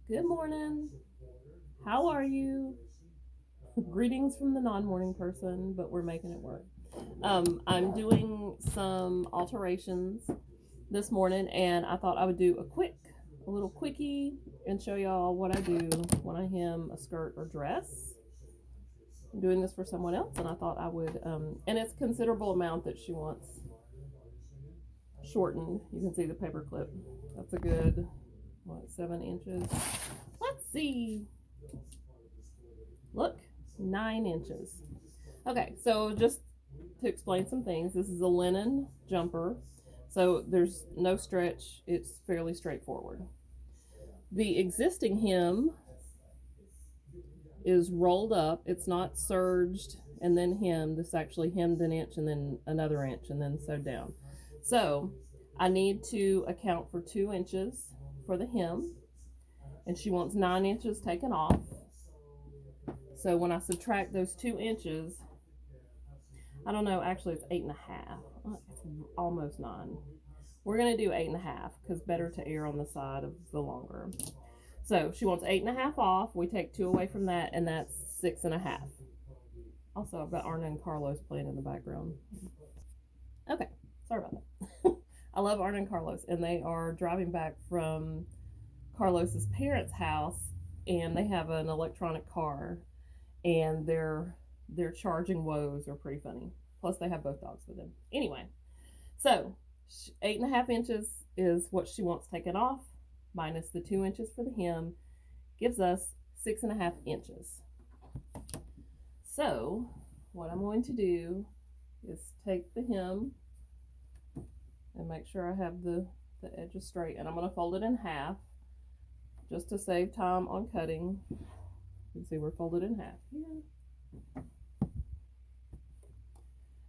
Good morning. How are you? Greetings from the non-morning person, but we're making it work. I'm doing some alterations this morning, and I thought I would do a little quickie, and show y'all what I do when I hem a skirt or dress. I'm doing this for someone else, and I thought I would, and it's a considerable amount that she wants shortened. You can see the paper clip. That's a good, 7 inches? Let's see. Look, 9 inches. Okay, so just to explain some things, this is a linen jumper, so there's no stretch, it's fairly straightforward. The existing hem is rolled up, it's not serged and then hemmed, it's actually hemmed an inch and then another inch and then sewed down. So I need to account for 2 inches for the hem, and she wants 9 inches taken off. So when I subtract those 2 inches, I don't know, actually it's 8.5. It's almost 9. We're gonna do 8.5 because better to err on the side of the longer. So she wants 8.5 off. We take 2 away from that, and that's 6.5. Also, I've got Arna and Carlos playing in the background. Okay, sorry about that. I love Arna and Carlos, and they are driving back from Carlos's parents' house, and they have an electronic car, and their charging woes are pretty funny. Plus, they have both dogs with them. Anyway, so 8.5 inches is what she wants taken off, minus the 2 inches for the hem, gives us 6.5 inches. So, what I'm going to do is take the hem and make sure I have the edges straight, and I'm going to fold it in half just to save time on cutting. You can see we're folded in half here.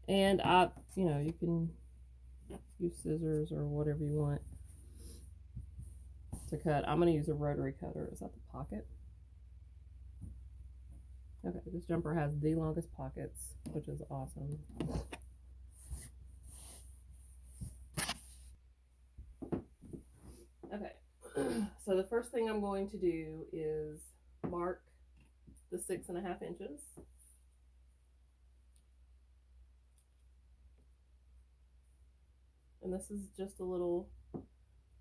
And you can use scissors or whatever you want to cut. I'm going to use a rotary cutter. Is that the pocket? Okay, this jumper has the longest pockets, which is awesome. Okay, so the first thing I'm going to do is mark the 6.5 inches. And this is just a little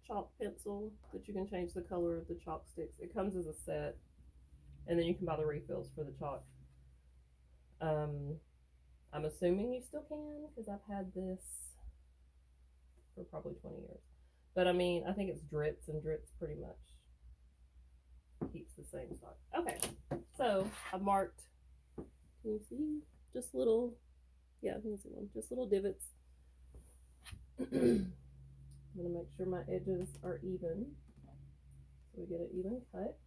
chalk pencil that you can change the color of the chalk sticks. It comes as a set, and then you can buy the refills for the chalk. I'm assuming you still can, because I've had this for probably 20 years. But I mean, I think it's Dritz, and Dritz pretty much keeps the same stock. Okay, so I've marked, can you see? Just little, yeah, I can see one, just little divots. I'm going to make sure my edges are even, so we get an even cut.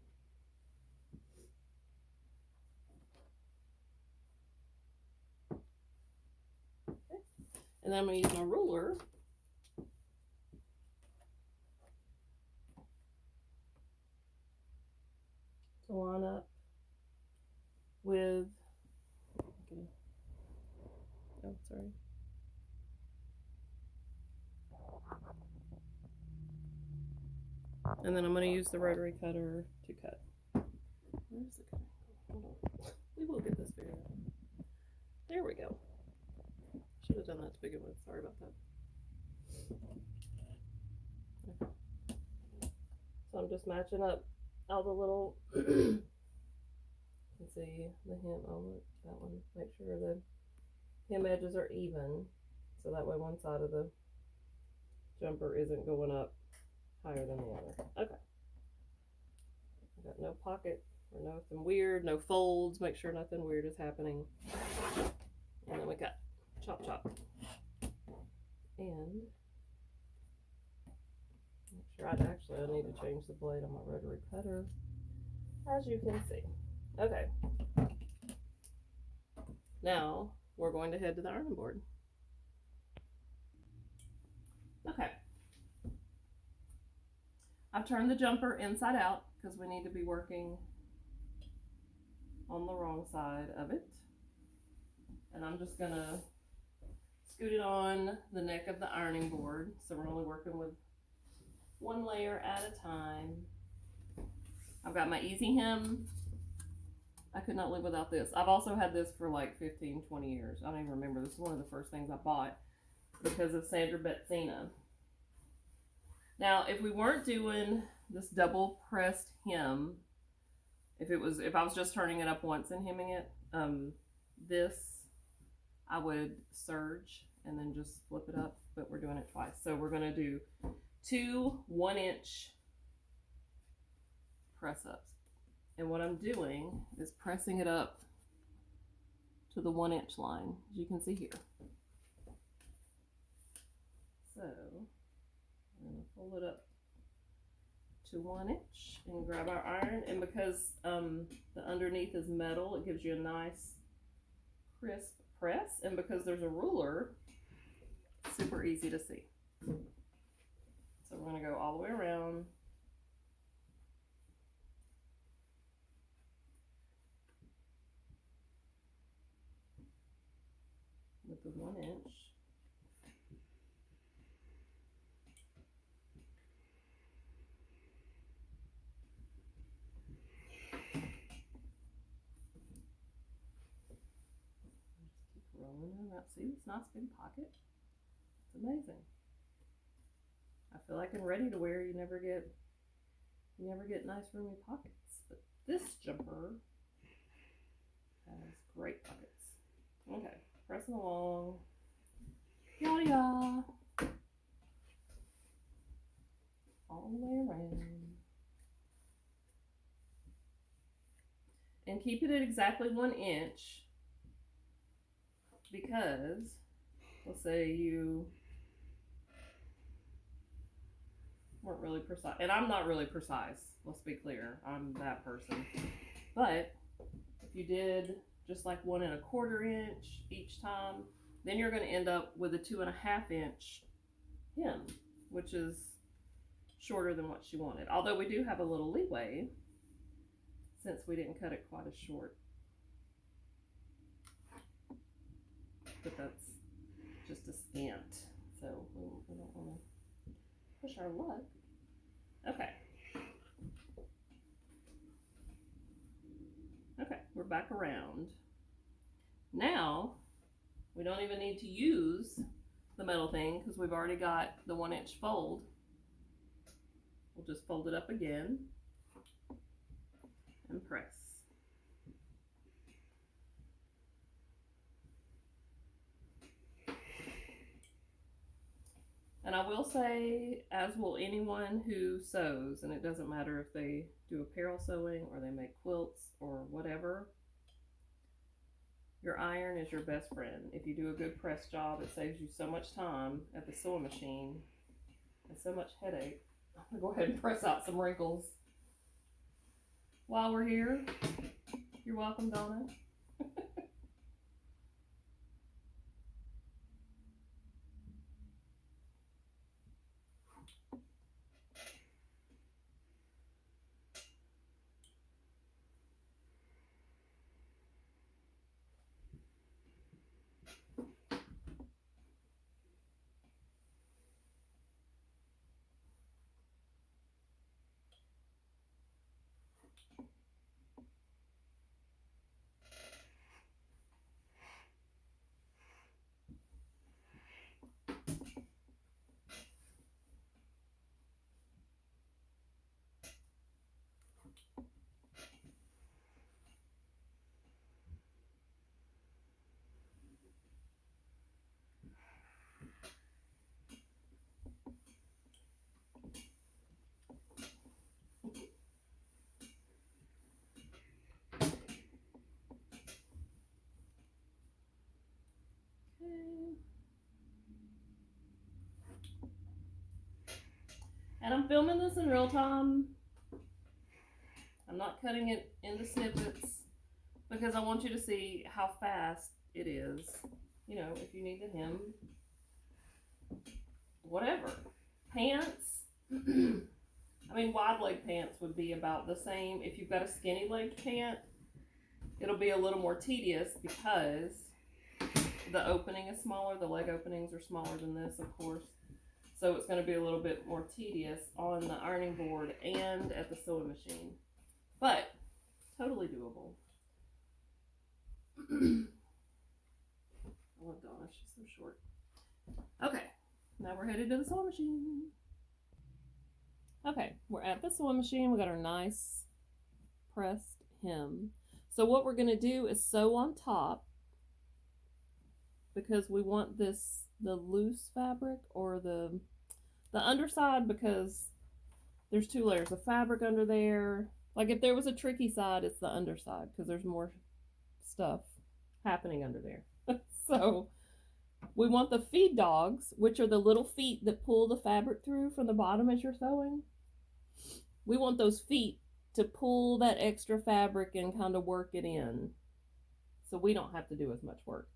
Okay. And then I'm going to use my ruler to line up with, okay. Oh, sorry. And then I'm going to use the rotary cutter to cut. Where's the cutter? Hold on. We will get this figured out. There we go. Should have done that to begin with. Sorry about that. Okay. So I'm just matching up all the little, you can see the hem on that one. Make sure the hem edges are even, so that way one side of the jumper isn't going up higher than the other. Okay. I got no pocket or nothing weird, no folds. Make sure nothing weird is happening. And then we got chop chop. And make sure I need to change the blade on my rotary cutter, as you can see. Okay. Now we're going to head to the ironing board. Okay. I've turned the jumper inside out because we need to be working on the wrong side of it. And I'm just gonna scoot it on the neck of the ironing board. So we're only working with one layer at a time. I've got my easy hem. I could not live without this. I've also had this for like 15, 20 years. I don't even remember. This is one of the first things I bought because of Sandra Betsina. Now, if we weren't doing this double pressed hem, if I was just turning it up once and hemming it, this I would serge and then just flip it up, but we're doing it twice. So we're going to do 2 1-inch press ups. And what I'm doing is pressing it up to the 1-inch line, as you can see here. So I'm going to pull it up to 1 inch and grab our iron. And because the underneath is metal, it gives you a nice crisp press. And because there's a ruler, it's super easy to see. So we're going to go all the way around. With the 1 inch. Just keep rolling it around. See this nice big pocket? It's amazing. I feel like in ready to wear you never get nice roomy pockets. But this jumper has great pockets. Okay. Pressing along. Yada yada. All the way around. And keep it at exactly 1 inch because let's say you weren't really precise. And I'm not really precise. Let's be clear. I'm that person. But if you did just like 1 1/4 inch each time, then you're going to end up with a 2 1/2 inch hem, which is shorter than what she wanted. Although we do have a little leeway since we didn't cut it quite as short. But that's just a scant, so we don't want to push our luck. Okay. Okay, we're back around. Now, we don't even need to use the metal thing because we've already got the 1 inch fold. We'll just fold it up again and press. And I will say, as will anyone who sews, and it doesn't matter if they do apparel sewing or they make quilts or whatever, your iron is your best friend. If you do a good press job, it saves you so much time at the sewing machine and so much headache. I'm going to go ahead and press out some wrinkles while we're here. You're welcome, Donna. And I'm filming this in real time. I'm not cutting it into snippets because I want you to see how fast it is. You know, if you need the hem, whatever. Pants, I mean, wide leg pants would be about the same. If you've got a skinny legged pant, it'll be a little more tedious because the opening is smaller. The leg openings are smaller than this, of course. So it's going to be a little bit more tedious on the ironing board and at the sewing machine. but totally doable. Oh gosh, she's so short. Okay, now we're headed to the sewing machine. Okay, we're at the sewing machine. We got our nice pressed hem. So what we're going to do is sew on top, because we want the loose fabric, or the underside, because there's 2 layers of fabric under there. Like if there was a tricky side, it's the underside, because there's more stuff happening under there. So we want the feed dogs, which are the little feet that pull the fabric through from the bottom as you're sewing. We want those feet to pull that extra fabric and kind of work it in, so we don't have to do as much work.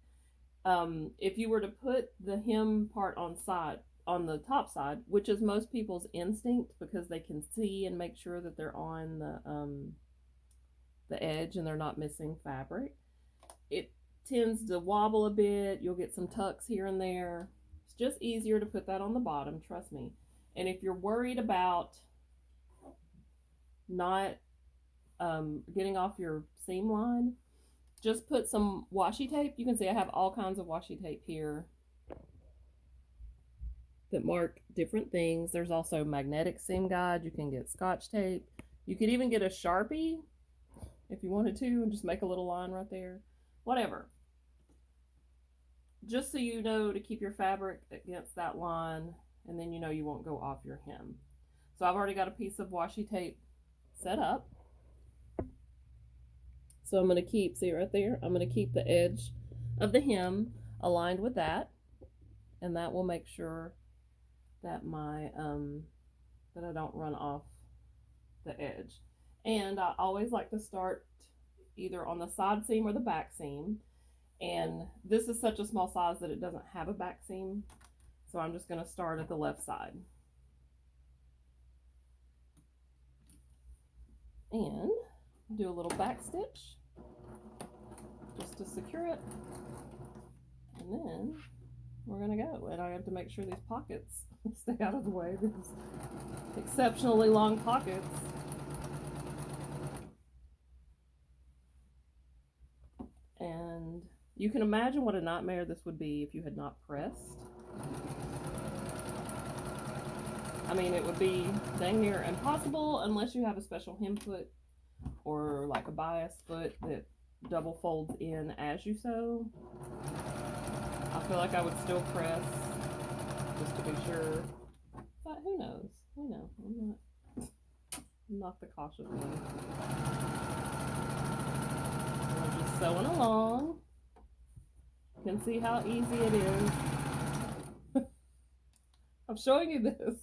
If you were to put the hem part on the top side, which is most people's instinct, because they can see and make sure that they're on the edge and they're not missing fabric, it tends to wobble a bit. You'll get some tucks here and there. It's just easier to put that on the bottom, trust me. And if you're worried about not getting off your seam line, just put some washi tape. You can see I have all kinds of washi tape here that mark different things. There's also magnetic seam guide. You can get Scotch tape. You could even get a Sharpie if you wanted to, and just make a little line right there. Whatever. Just so you know to keep your fabric against that line, and then you know you won't go off your hem. So I've already got a piece of washi tape set up. So I'm going to keep, see right there, I'm going to keep the edge of the hem aligned with that, and that will make sure that my that I don't run off the edge. And I always like to start either on the side seam or the back seam, and this is such a small size that it doesn't have a back seam, so I'm just going to start at the left side and do a little back stitch just to secure it, and then we're gonna go. And I have to make sure these pockets stay out of the way, these exceptionally long pockets. And you can imagine what a nightmare this would be if you had not pressed. I mean, it would be dang near impossible unless you have a special hem foot or like a bias foot that double folds in as you sew. I feel like I would still press just to be sure, but who knows? Who knows? I'm not the cautious one. I'm just sewing along. You can see how easy it is. I'm showing you this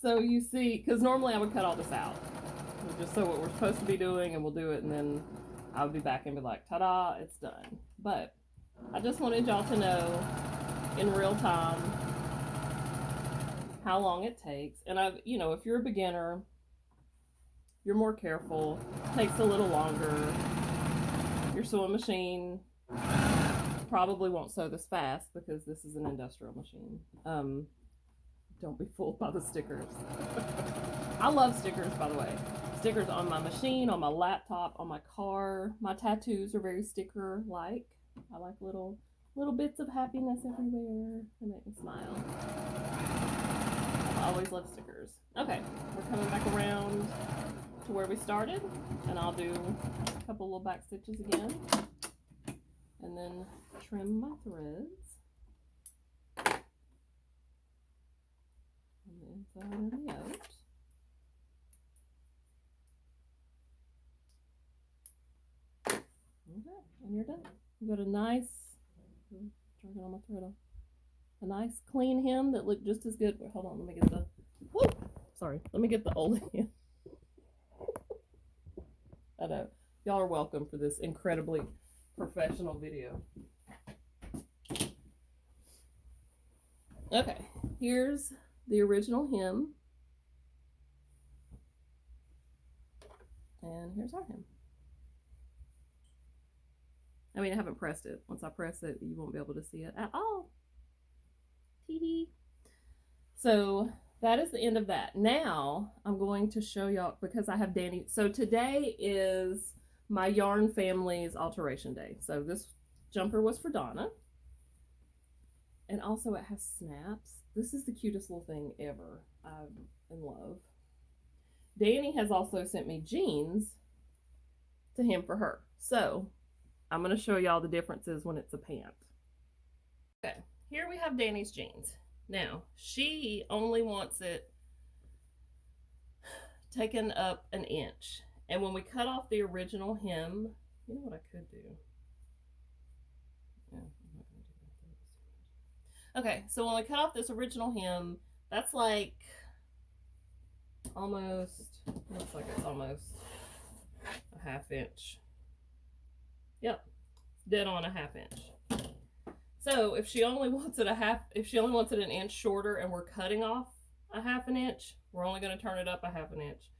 so you see, because normally I would cut all this out. We'll just sew what we're supposed to be doing, and we'll do it, and then I'll be back and be like, ta-da, it's done. But I just wanted y'all to know in real time how long it takes. And you know, if you're a beginner, you're more careful, it takes a little longer. Your sewing machine probably won't sew this fast because this is an industrial machine. Don't be fooled by the stickers. I love stickers, by the way. Stickers on my machine, on my laptop, on my car. My tattoos are very sticker-like. I like little bits of happiness everywhere. They make me smile. I always love stickers. Okay, we're coming back around to where we started, and I'll do a couple little back stitches again, and then trim my threads on the inside and the out. Okay, and you're done. You got a nice, try to get all my thread off. A nice clean hem that looked just as good. Wait, hold on, let me get the, whoo, sorry, let me get the old hem. I know, y'all are welcome for this incredibly professional video. Okay, here's the original hem. And here's our hem. I mean, I haven't pressed it. Once I press it, you won't be able to see it at all. Tee hee. So that is the end of that. Now I'm going to show y'all, because I have Danny. So today is my yarn family's alteration day. So this jumper was for Donna. And also it has snaps. This is the cutest little thing ever. I'm in love. Danny has also sent me jeans to hem for her. So I'm going to show y'all the differences when it's a pant. Okay, here we have Danny's jeans. Now, she only wants it taken up an inch. And when we cut off the original hem, you know what I could do? Yeah, I'm not gonna do that. Okay, so when we cut off this original hem, that's like almost, looks like it's almost a ½ inch. Yep, dead on a ½ inch. So if she only wants it an inch shorter and we're cutting off a ½ inch, we're only going to turn it up a ½ inch,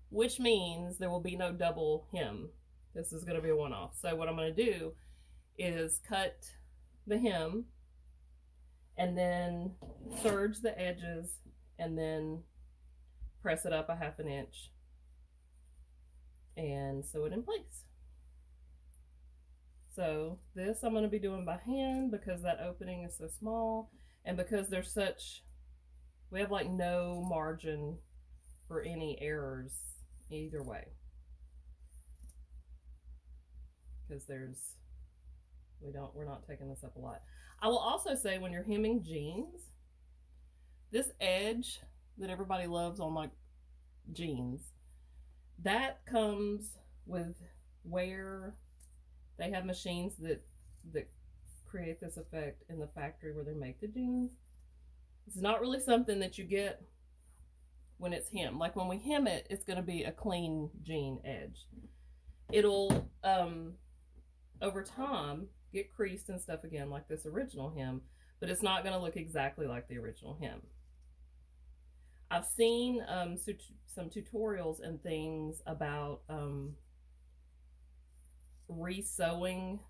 which means there will be no double hem. This is going to be a one-off. So what I'm going to do is cut the hem and then serge the edges and then press it up a ½ inch and sew it in place. So this I'm going to be doing by hand because that opening is so small, and because we have like no margin for any errors either way. Because we're not taking this up a lot. I will also say, when you're hemming jeans, this edge that everybody loves on like jeans, that comes with wear. They have machines that create this effect in the factory where they make the jeans. It's not really something that you get when it's hemmed. Like when we hem it, it's going to be a clean jean edge. It'll, over time, get creased and stuff again like this original hem, but it's not going to look exactly like the original hem. I've seen some tutorials and things about re-sewing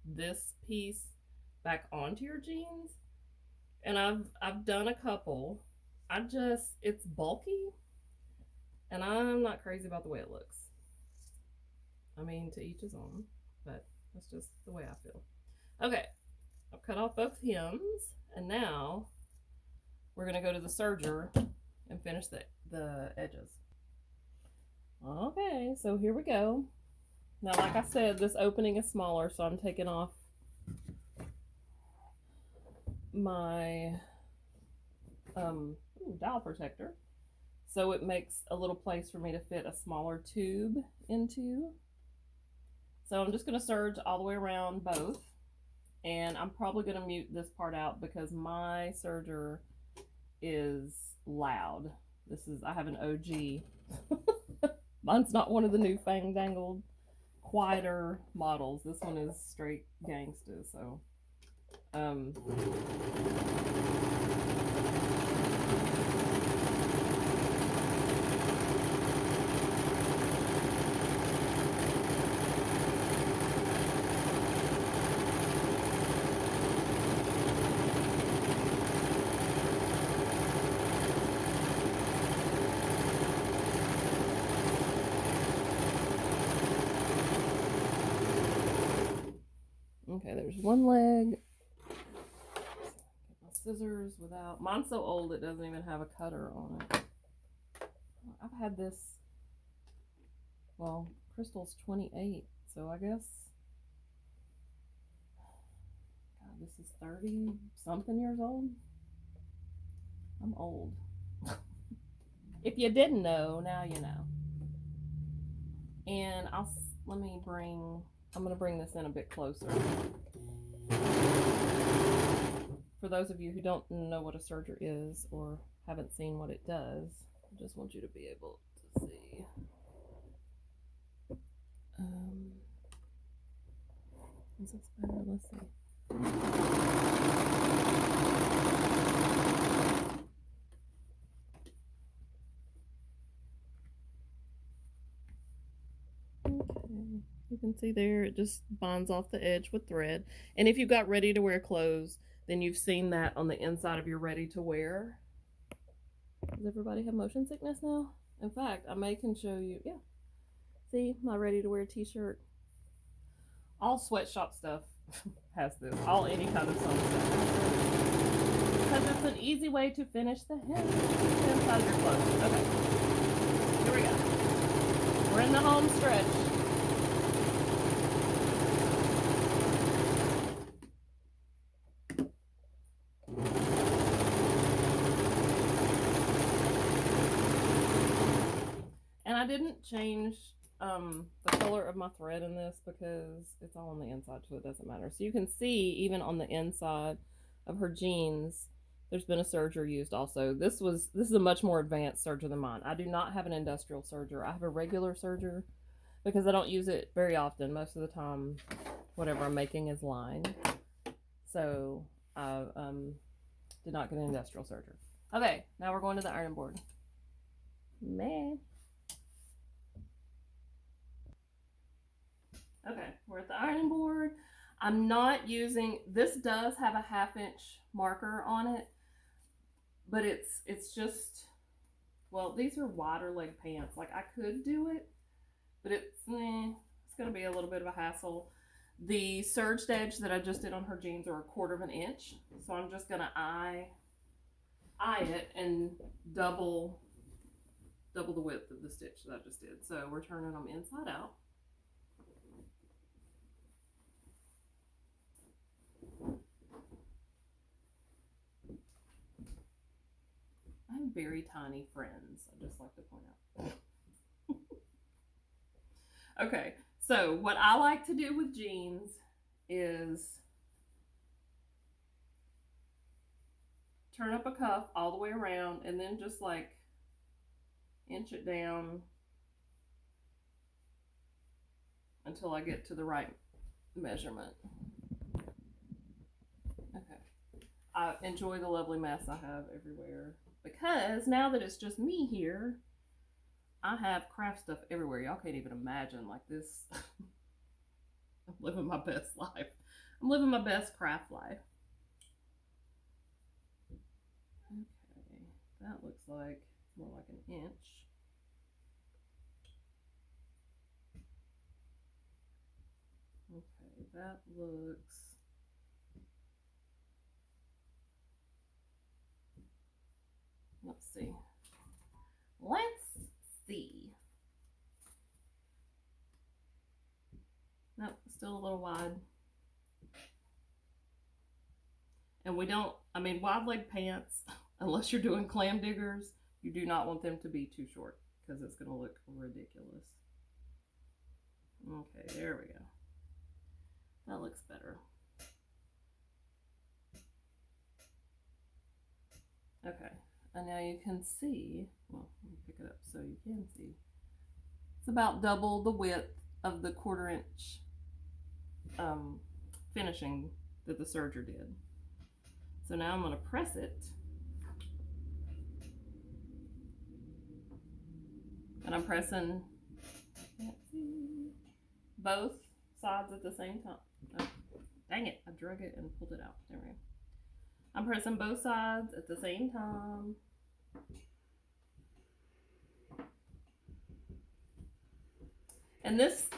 this piece back onto your jeans, and I've done a couple. It's bulky and I'm not crazy about the way it looks. I mean, to each his own, but that's just the way I feel. Okay, I've cut off both hems, and now we're gonna go to the serger and finish the edges. Okay, so here we go. Now, like I said, this opening is smaller, so I'm taking off my dowel protector, so it makes a little place for me to fit a smaller tube into. So I'm just going to serge all the way around both, and I'm probably going to mute this part out because my serger is loud. I have an OG. Mine's not one of the new fang-dangled quieter models. This one is straight gangsta, so okay, there's one leg. Get my scissors without. Mine's so old it doesn't even have a cutter on it. I've had this, well, Crystal's 28, so I guess, God, this is 30 something years old. I'm old. If you didn't know, now you know. And I'm going to bring this in a bit closer. For those of you who don't know what a serger is or haven't seen what it does, I just want you to be able to see. Is this better? Let's see. Okay. You can see there, it just binds off the edge with thread. And if you've got ready to wear clothes, then you've seen that on the inside of your ready to wear. Does everybody have motion sickness now? In fact, I can show you. Yeah. See, my ready to wear t-shirt. All sweatshop stuff has this. All any kind of sewing stuff. Because it's an easy way to finish the hem inside of your clothes. Okay. Here we go. We're in the home stretch. And I didn't change the color of my thread in this because it's all on the inside, so it doesn't matter. So you can see even on the inside of her jeans, there's been a serger used also. This is a much more advanced serger than mine. I do not have an industrial serger. I have a regular serger because I don't use it very often. Most of the time, whatever I'm making is lined. So I did not get an industrial serger. Okay, now we're going to the ironing board. Man. Okay, we're at the ironing board. I'm not using, this does have a 1/2 inch marker on it, but it's just, well, these are wider leg pants. Like I could do it, but it's going to be a little bit of a hassle. The serged edge that I just did on her jeans are 1/4 inch. So I'm just going to eye it and double the width of the stitch that I just did. So we're turning them inside out. I have very tiny friends, I'd just like to point out. Okay, so what I like to do with jeans is turn up a cuff all the way around and then just like inch it down until I get to the right measurement. Okay, I enjoy the lovely mess I have everywhere. Because now that it's just me here, I have craft stuff everywhere. Y'all can't even imagine like this. I'm living my best life. I'm living my best craft life. Okay, that looks like more like an inch. Okay, that looks, let's see. Nope, still a little wide. And we don't, I mean, wide leg pants, unless you're doing clam diggers, you do not want them to be too short because it's going to look ridiculous. Okay, there we go. That looks better. Okay, and now you can see, well, let me pick it up so you can see. It's about double the width of the 1/4 inch finishing that the serger did. So now I'm going to press it. And I'm pressing both sides at the same time. Oh, dang it, I drug it and pulled it out. There we go. I'm pressing both sides at the same time. And this,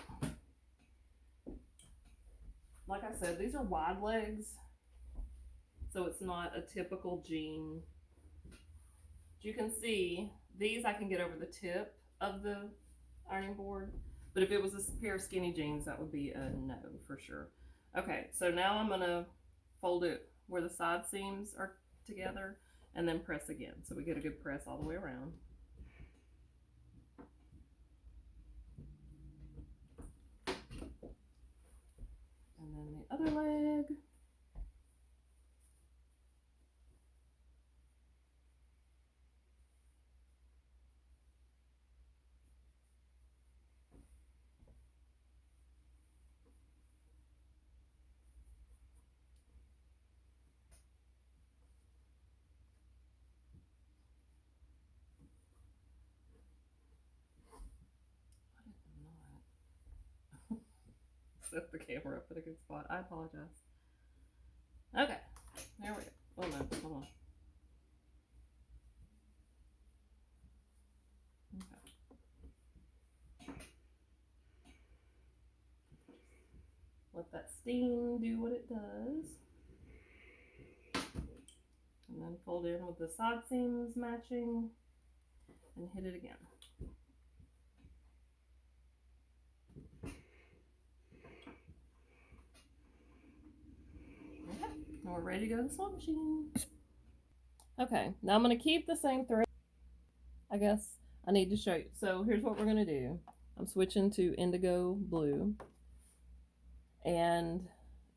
like I said, these are wide legs. So it's not a typical jean. As you can see, these I can get over the tip of the ironing board. But if it was a pair of skinny jeans, that would be a no for sure. Okay, so now I'm gonna fold it where the side seams are together and then press again. So we get a good press all the way around. And then the other leg. Set the camera up at a good spot. I apologize. Okay, there we go. Oh no, hold on. let that steam do what it does. And then fold in with the side seams matching and hit it again. Okay, now we're ready to go to the sewing machine. Okay, now I'm going to keep the same thread. I guess I need to show you. So here's what we're going to do. I'm switching to indigo blue. And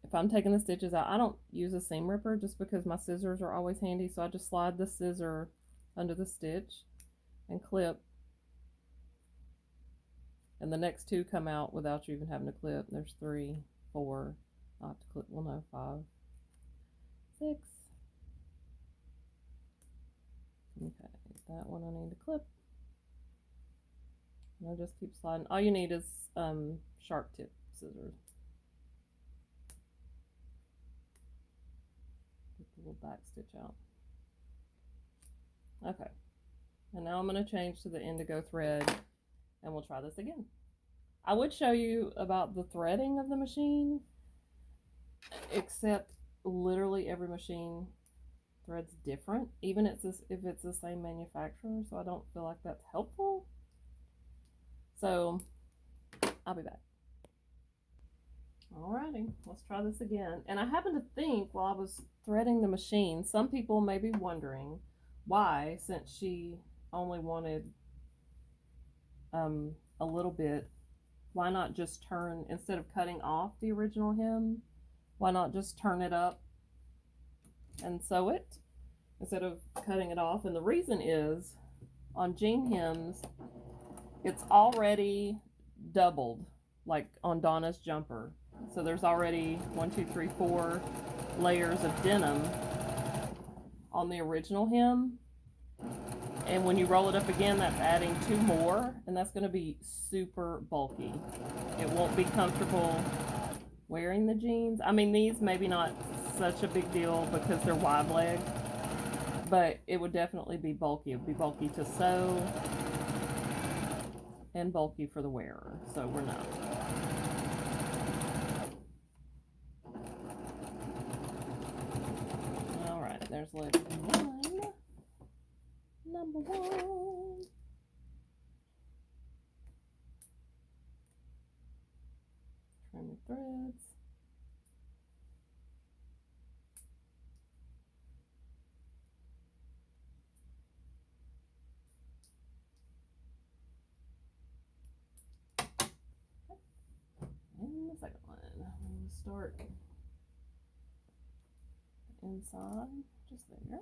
if I'm taking the stitches out, I don't use a seam ripper just because my scissors are always handy. So I just slide the scissor under the stitch and clip. And the next two come out without you even having to clip. There's 3, 4, I have to clip, well no, 5, 6. Okay, that one I need to clip. And I'll just keep sliding. All you need is sharp tip scissors. Get the little back stitch out. Okay, and now I'm going to change to the indigo thread and we'll try this again. I would show you about the threading of the machine, except literally every machine threads different, even if it's the same manufacturer, so I don't feel like that's helpful. So I'll be back. Alrighty, let's try this again. And I happen to think while I was threading the machine, some people may be wondering why, since she only wanted a little bit, why not just turn, instead of cutting off the original hem, why not just turn it up and sew it instead of cutting it off? And the reason is, on jean hems, it's already doubled, like on Donna's jumper. So there's already 1, 2, 3, 4 layers of denim on the original hem. And when you roll it up again, that's adding 2 more, and that's going to be super bulky. It won't be comfortable wearing the jeans. I mean, these maybe not such a big deal because they're wide leg, but it would definitely be bulky. It would be bulky to sew and bulky for the wearer, so we're not. All right, there's leg 1. Number 1. Trim the threads. And the second one, I'm going to start inside, just there.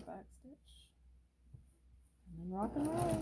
Back stitch, and then rock and roll.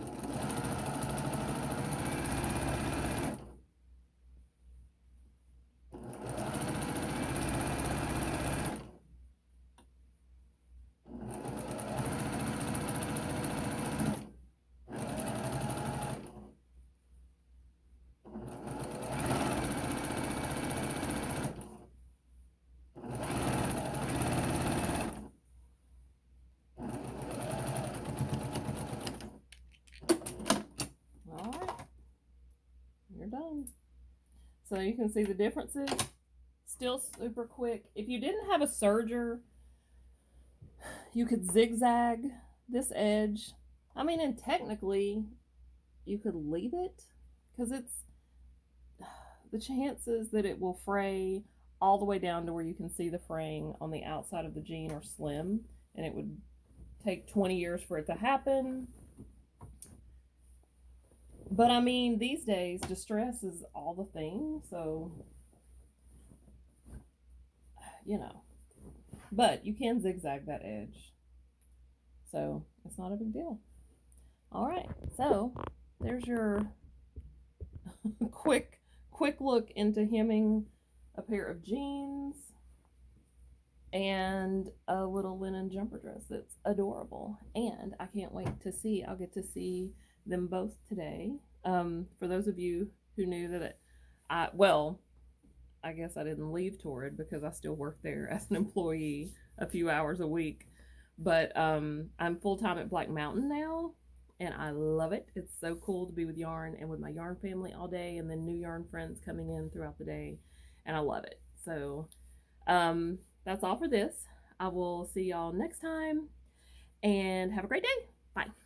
Done. So you can see the differences. Still super quick. If you didn't have a serger, you could zigzag this edge. I mean, and technically you could leave it, because it's the chances that it will fray all the way down to where you can see the fraying on the outside of the jean are slim, and it would take 20 years for it to happen. But I mean, these days, distress is all the thing, so, you know. But you can zigzag that edge, so it's not a big deal. All right, so there's your quick look into hemming a pair of jeans and a little linen jumper dress that's adorable. And I can't wait to see, I'll get to see them both today. For those of you who knew that I guess I didn't leave Torrid because I still work there as an employee a few hours a week, but I'm full-time at Black Mountain now, and I love it. It's so cool to be with yarn and with my yarn family all day, and then new yarn friends coming in throughout the day, and I love it. So that's all for this. I will see y'all next time, and have a great day. Bye.